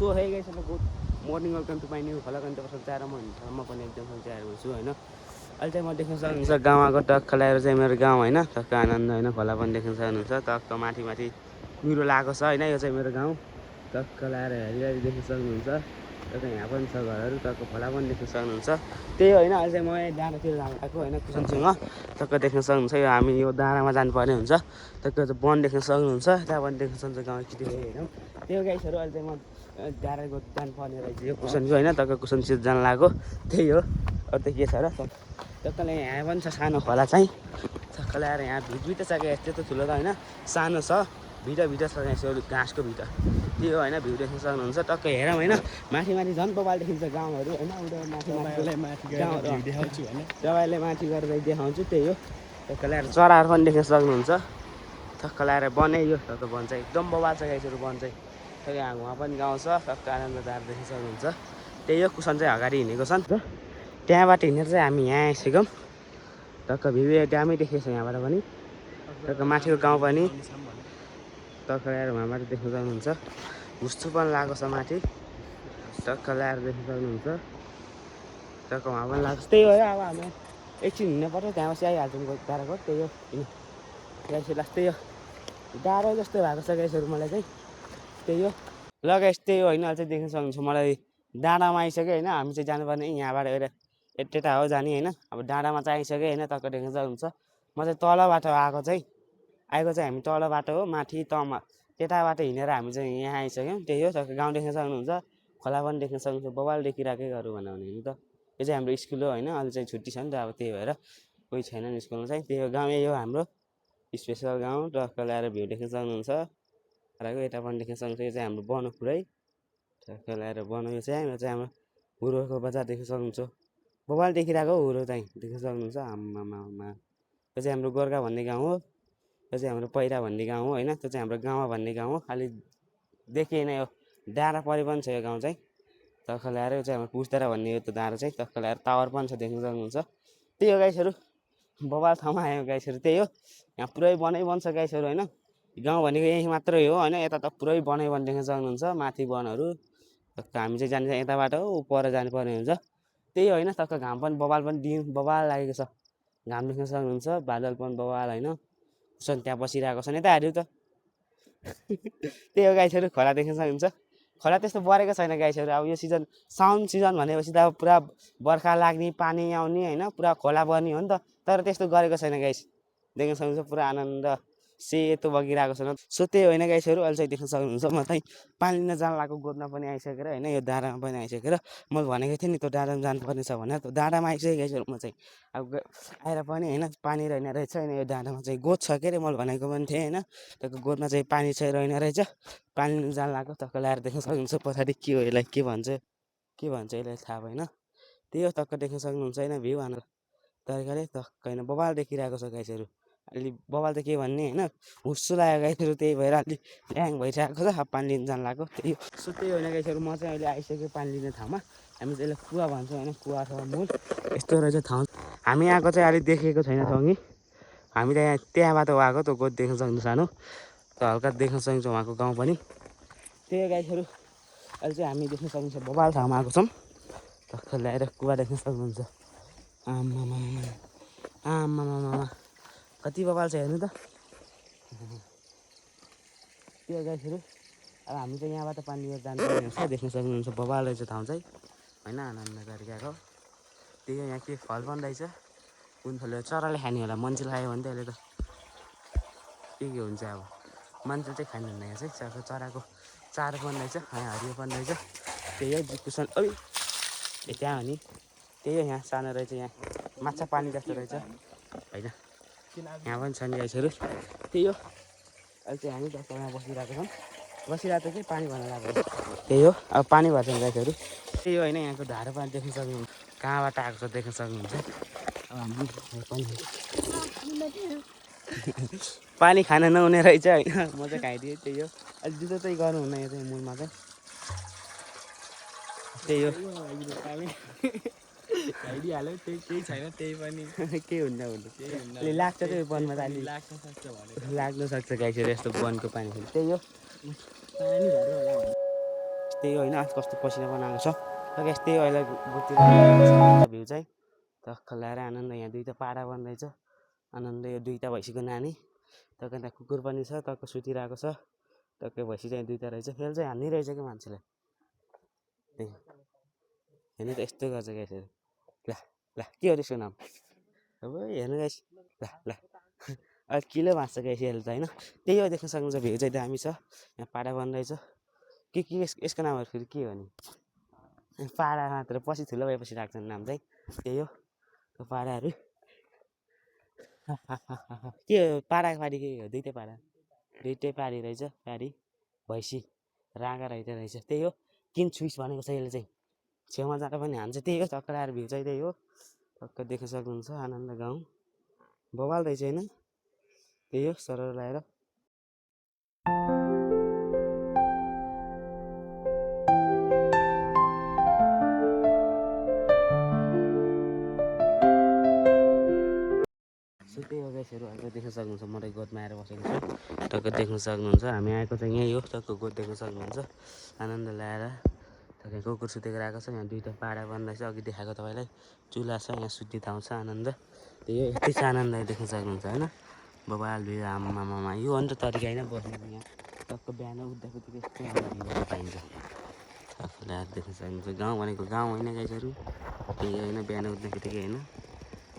So hi guys good morning welcome to my new vlog अनि तपाईँ सजाएर म पनि एकदम सजाएर हुन्छु होइन। अहिले चाहिँ म देख्न सक्नुहुन्छ गाउँ आएको टक्क ल्याएर चाहिँ मेरो गाउँ होइन टक्क आनन्द होइन खोला पनि देख्न सक्नुहुन्छ टक्क माथि माथि कुहिरो लगाएको छ होइन। यो चाहिँ मेरो गाउँ टक्क ल्याएर हेरिरहेर देख्न सक्नुहुन्छ। टक्क यहाँ पनि छ घरहरू टक्क खोला पनि देख्न सक्नुहुन्छ। त्यही होइन अहिले चाहिँ म डाँडातिर जानु आएको होइन कुसनसँग टक्क देख्न सक्नुहुन्छ। यो हामी यो डाँडामा जानुपर्ने हुन्छ टक्क वन देख्न सक्नुहुन्छ त्यहाँ पनि देख्न सक्नुहुन्छ गाउँ एकचोटि हेरौँ। त्यो गाइसहरू अहिले चाहिँ म डाँडाको जानुपर्ने रहेछ यो कुसनको होइन टक्क कुसनसित जानु लाग्यो त्यही हो। अरू त के छ र टक्कले यहाँ पनि छ सानो खोला चाहिँ टक्क ल्याएर यहाँ भित्र छ क्या यस्तो ठुलो त होइन सानो छ भित्र छ यसो घाँसको भित्र त्यो होइन भ्यू देख्न सक्नुहुन्छ। टक्क हेरौँ होइन माथि माथि झन् बबाल देखिन्छ गाउँहरू होइन उनीहरू माथि देखाउँछु होइन तपाईँले माथि गरेर देखाउँछु त्यही हो। टक्क ल्याएर चराहरू पनि देख्न सक्नुहुन्छ टक्क ल्याएर बनै यो टक्क वन चाहिँ एकदम बबाल छ गाइसहरू वन चाहिँ टक्क यहाँ उहाँ पनि गाउँ छ टक्क आनन्ददार देख्न सक्नुहुन्छ। त्यही हो कुसन चाहिँ अगाडि हिँडेको छ नि त त्यहाँबाट हिँडेर चाहिँ हामी यहाँ आइसक्यौँ टक्क भ्यू दामी देखेको छ यहाँबाट पनि टक्क माथिको गाउँ पनि टक्क ल्याएर उहाँबाट देख्न सक्नुहुन्छ। हुस्छु पनि लगाएको छ माथि टक्क ल्याएर देख्न सक्नुहुन्छ टक्क उहाँ पनि लाग्छ त्यही हो अब हामी एकछिन हिँड्नु पर्छ त्यहाँपछि आइहाल्छौँ डाँडाको त्यही हो गाइसहरू त्यही हो डाँडो जस्तो भएको छ गाइसहरू मलाई चाहिँ त्यही हो ल गाइस त्यही हो होइन अहिले चाहिँ देख्न सक्नुहुन्छ मलाई डाँडामा आइसक्यो होइन हामी चाहिँ जानुपर्ने यहाँबाट एउटा यता हो जाने होइन अब डाँडामा चाहिँ आइसक्यो होइन टक्क देख्न सक्नुहुन्छ। म चाहिँ तलबाट आएको चाहिँ हामी तल बाटो हो माथि तमा त्यताबाट हिँडेर हामी चाहिँ यहाँ आइसक्यौँ त्यही हो टक्क गाउँ देख्न सक्नुहुन्छ खोला पनि देख्न सक्नुहुन्छ बबाल देखिरहेकै भन्यो भने त यो चाहिँ हाम्रो स्कुल हो होइन अहिले चाहिँ छुट्टी छ नि त अब त्यही भएर कोही छैन स्कुलमा चाहिँ त्यही हो गाउँ यही हो हाम्रो स्पेसल गाउँ टक्क ल्याएर भ्यू देख्न सक्नुहुन्छ र यता पनि देख्न सक्नुहुन्छ। यो चाहिँ हाम्रो बनपुरै टक्क ल्याएर बन यो चाहिँ हाम्रो हुरोको बजार देख्न सक्नुहुन्छ बबाल देखिरहेको हुरो चाहिँ देख्न सक्नुहुन्छ आम्मामा यो चाहिँ हाम्रो गोर्खा भन्ने गाउँ हो यो चाहिँ हाम्रो पहिरा भन्ने गाउँ हो होइन त्यो चाहिँ हाम्रो गाउँ भन्ने गाउँ हो खालि देखिएन यो डाँडा परे पनि छ यो गाउँ चाहिँ टक्क ल्याएर यो चाहिँ हाम्रो पुस्तारा भन्ने यो त डाँडा चाहिँ टक्क ल्याएर टावर पनि छ देख्न सक्नुहुन्छ। त्यही हो गाइसहरू बबाल ठाउँमा आयो गाइसहरू त्यही हो यहाँ पुरै बनै बन्छ गाइसहरू होइन गाउँ भनेको यही मात्रै हो होइन यता त पुरै बनै बन देख्न सक्नुहुन्छ माथि वनहरू टक्क हामी चाहिँ जाने यताबाट हो पर जानुपर्ने हुन्छ त्यही होइन टक्क घाम पनि बबाल लागेको छ घाम देख्न सक्नुहुन्छ बादल पनि बबाल होइन कुसन त्यहाँ बसिरहेको छ नि त हाल्यो त त्यही हो गाइसहरू खोला देख्न सक्नुहुन्छ खोला त्यस्तो बढेको छैन गाइसहरू अब यो सिजन साउन सिजन भनेपछि त अब पुरा बर्खा लाग्ने पानी आउने होइन पुरा खोला बढ्ने हो नि त तर त्यस्तो गरेको छैन गाइस देख्न सक्नुहुन्छ पुरा आनन्द सेतो बगिरहेको छ सो त्यही होइन गाइसहरू अहिले चाहिँ देख्न सक्नुहुन्छ म चाहिँ पानी लिन जान लागेको गोदमा पनि आइसकेर होइन यो डाँडामा पनि आइसकेर मैले भनेको थिएँ नि त्यो डाँडामा जानुपर्ने छ भनेर त्यो डाँडामा आइसकेँ गाइसहरू म चाहिँ अब आएर पनि होइन पानी रहेन रहेछ होइन यो डाँडामा चाहिँ गोद छ के अरे मैले भनेको पनि थिएँ होइन त्यो गोदमा चाहिँ पानी चाहिँ रहेन रहेछ पानी लिन जान लागेको टक्क ल्याएर देख्न सक्नुहुन्छ पछाडि के हो यसलाई के भन्छ यसलाई थाहा भएन त्यही हो टक्क देख्न सक्नुहुन्छ होइन भ्यू हाम्रो तरिकाले टक्क होइन बबाल देखिरहेको छ गाइसहरू अलि बबाल त के भन्ने होइन हुस्सु लाग्यो गाइसहरू त्यही भएर अलि ल्याङ भइरहेको छ अब पानी लिन जान लाग्यो त्यही हो। सो त्यही होइन गाइसहरू म चाहिँ अहिले आइसकेँ पानी लिने ठाउँमा हामी चाहिँ यसलाई कुवा भन्छौँ होइन कुवा अथवा मूल यस्तो रहेछ ठाउँ हामी यहाँको चाहिँ अलिक देखेको छैन ठाउँ हामी त यहाँ त्यहाँबाट आएको त्यो गोद देख्न सक्नुहुन्छ सानो त हल्का देख्न सक्नुहुन्छ उहाँको गाउँ पनि त्यही गाइसहरू अहिले चाहिँ हामी देख्न सक्नुहुन्छ बबाल ठाउँमा आएको छौँ टक्क ल्याएर कुवा देख्न सक्नुहुन्छ आम्मामा कति बबाल छ हेर्नु त त्यो गाइसहरू अब हामी चाहिँ यहाँबाट पानी लिएर जानुपर्ने हुन्छ देख्न सक्नुहुन्छ बबाल रहेछ ठाउँ चाहिँ होइन आनन्द तरिकाको त्यही हो यहाँ के फल पनि रहेछ कुन फल चराले खाने होला मान्छे खायो भने त यसले त के हुन्छ अब मान्छे चाहिँ खानुहुन्न यहाँ चाहिँ चराको चारो पनि रहेछ यहाँ हरियो पनि रहेछ त्यही हो कुसन ओ त्यहाँ हो नि त्यही हो यहाँ सानो रहेछ यहाँ माछा पानी जस्तो रहेछ होइन यहाँ पनि छन् गाइसहरू त्यही हो अहिले चाहिँ हामी टक्कमा बसिरहेको छौँ बसिरहेको चाहिँ पानी भर्न लाग्यो त्यही हो अब पानी भर्छन् गाइसहरू त्यही हो होइन यहाँको धारा पानी देख्न सक्नुहुन्छ कहाँबाट आएको छ देख्न सक्नुहुन्छ अब हामी पानी खान नहुने रहेछ होइन म चाहिँ खाइदिएँ त्यही हो अहिले जुन चाहिँ गर्नुहुन्न यो चाहिँ मूलमा चाहिँ त्यही हो खाइदिइहाल्यो त्यही केही छैन त्यही पनि के हुन्छ अहिले लाग्छ त्यो वनमा त अलि लाग्न सक्छ गाइसहरू यस्तो वनको पानी त्यही हो त्यही होइन आज कस्तो पसिना बनाएको छ र गाइस त्यही अहिले गुतिर भ्यू चाहिँ टक्क ल्याएर आनन्द यहाँ दुईवटा पाडा बन्दैछ आनन्द यो दुईवटा भैँसीको नानी टक्क त्यहाँ कुकुर पनि छ टक्क सुतिरहेको छ टक्कै भैँसी चाहिँ दुईवटा रहेछ खेल चाहिँ हानिरहेछ क्या मान्छेलाई हेर्नु त यस्तो गर्छ गाइसहरू ल ल के हो त्यसको नाम अब हेर्नु गाइस ल ल अलिक किलो भाँच्छ गाइसहरू त होइन त्यही हो देख्न सक्नुहुन्छ भ्यू चाहिँ दामी छ यहाँ पाडा बन्दैछ के यसको नामहरू फेरि के हो नि पाडा मात्र पछि ठुलो भएपछि राख्छन् नाम चाहिँ त्यही हो त्यो पाडाहरू के हो पाडा पाडी के हो दुइटै पाडी रहेछ पाडी भैँसी राँगा रहेछ त्यही हो किन छुइस भनेको छ यसले चाहिँ छेउमा जाँदा पनि हान्छ त्यही हो टक्क ल्याएर भ्यू चाहिँ त्यही हो टक्क देख्न सक्नुहुन्छ आनन्द गाउँ बवाल रहेछ होइन त्यही हो सरर लगाएर त्यही हो गाइसहरू अहिले देख्न सक्नुहुन्छ म गोदमा आएर बसेको छु टक्क देख्न सक्नुहुन्छ हामी आएको चाहिँ यहीँ हो टक्क गोद देख्न सक्नुहुन्छ आनन्द ल्याएर टक्क कुकुर सुतेको आएको छ यहाँ दुईवटा पाडा बन्दैछ अघि देखाएको तपाईँलाई चुला छ यहाँ सुत्ने ठाउँ छ आनन्द त्यही हो यस्तै छ आनन्द देख्न सक्नुहुन्छ होइन बबाल भ्यू आमामा यो अन्त तरिका होइन बस्नु यहाँ टक्क बिहान उठ्दाखेरि यस्तै भ्यू पाइन्छ टक्क ल्याएर देख्न सक्नुहुन्छ गाउँ भनेको गाउँ होइन गाइसहरू त्यही होइन बिहान उठ्दाखेरि होइन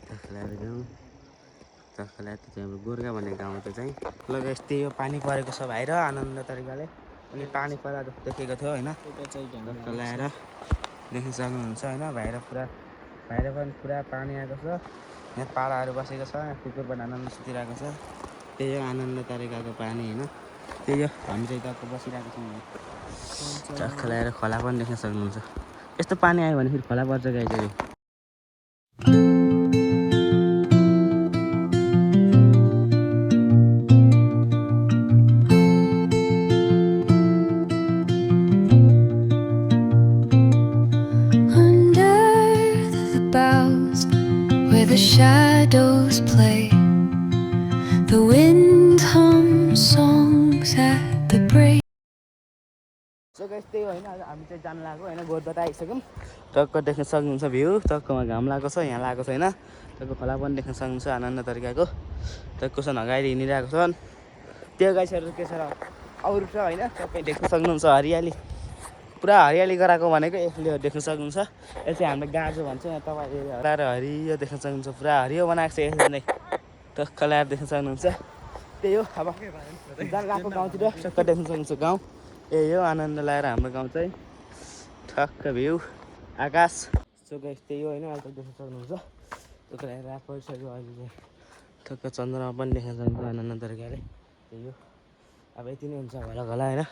टक्क ल्याएर गाउँ टक्कलाई त्यो चाहिँ हाम्रो गोर्खा भन्ने गाउँ त चाहिँ लग यस्तै यो पानी परेको छ भाइ र आनन्द तरिकाले अनि पानी परा देखेको थियो होइन टक्क ल्याएर देख्न सक्नुहुन्छ होइन बाहिर पनि पुरा पानी आएको छ यहाँ पाडाहरू बसेको छ यहाँ कुकुर पनि आनन्द सुतिरहेको छ त्यही हो आनन्द तरिकाको पानी होइन त्यही हो हामी चाहिँ टक्क बसिरहेको छौँ टक्क ल्याएर खोला पनि देख्न सक्नुहुन्छ यस्तो पानी आयो भने फेरि खोला पर्छ गाइसहरू The shadows play, the wind hums songs at the break. So guys त्यही होइन हामी चाहिँ जानु लाग्यो होइन गोदबाट आइसक्यौँ टक्क देख्न सक्नुहुन्छ भ्यू टक्कमा घाम लागेको छ यहाँ लागेको छैन टक्क खोला पनि देख्न सक्नुहुन्छ आनन्द तरिकाको टक्क छन् अगाडि हिँडिरहेको छन् त्यो गाइसहरू के छ र अरू छ होइन सबै देख्न सक्नुहुन्छ हरियाली पुरा हरियाली गराएको भनेको यसले देख्न सक्नुहुन्छ यो चाहिँ हामीले गाजो भन्छ यहाँ तपाईँले हराएर हरियो देख्न सक्नुहुन्छ पुरा हरियो बनाएको छ यसले नै टक्क ल्याएर देख्न सक्नुहुन्छ त्यही हो अब जान गएको गाउँतिर टक्क देख्न सक्नुहुन्छ गाउँ यही हो आनन्द ल्याएर हाम्रो गाउँ चाहिँ ठक्क भ्यू आकाश सो गाइस त्यही हो होइन अहिले देख्न सक्नुहुन्छ टक्क ल्याएर परिसक्यो अहिले चाहिँ ठक्क चन्द्रमा पनि देख्न सक्नुहुन्छ आनन्द तरिकाले त्यही हो अब यति नै हुन्छ होला होइन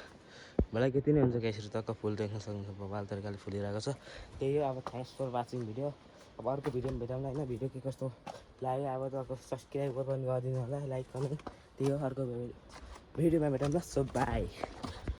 मलाई यति नै हुन्छ गाइसहरू टक्क फुल देख्न सक्नुहुन्छ बबाल तरिकाले फुलिरहेको छ त्यही हो अब थ्याङ्क्स फर वाचिङ भिडियो अब अर्को भिडियोमा भेटौँला होइन भिडियो के कस्तो लाग्यो अब टक्क सब्सक्राइब पनि गरिदिनु होला लाइक कमेन्ट त्यही हो अर्को भिडियोमा भेटौँला सो बाई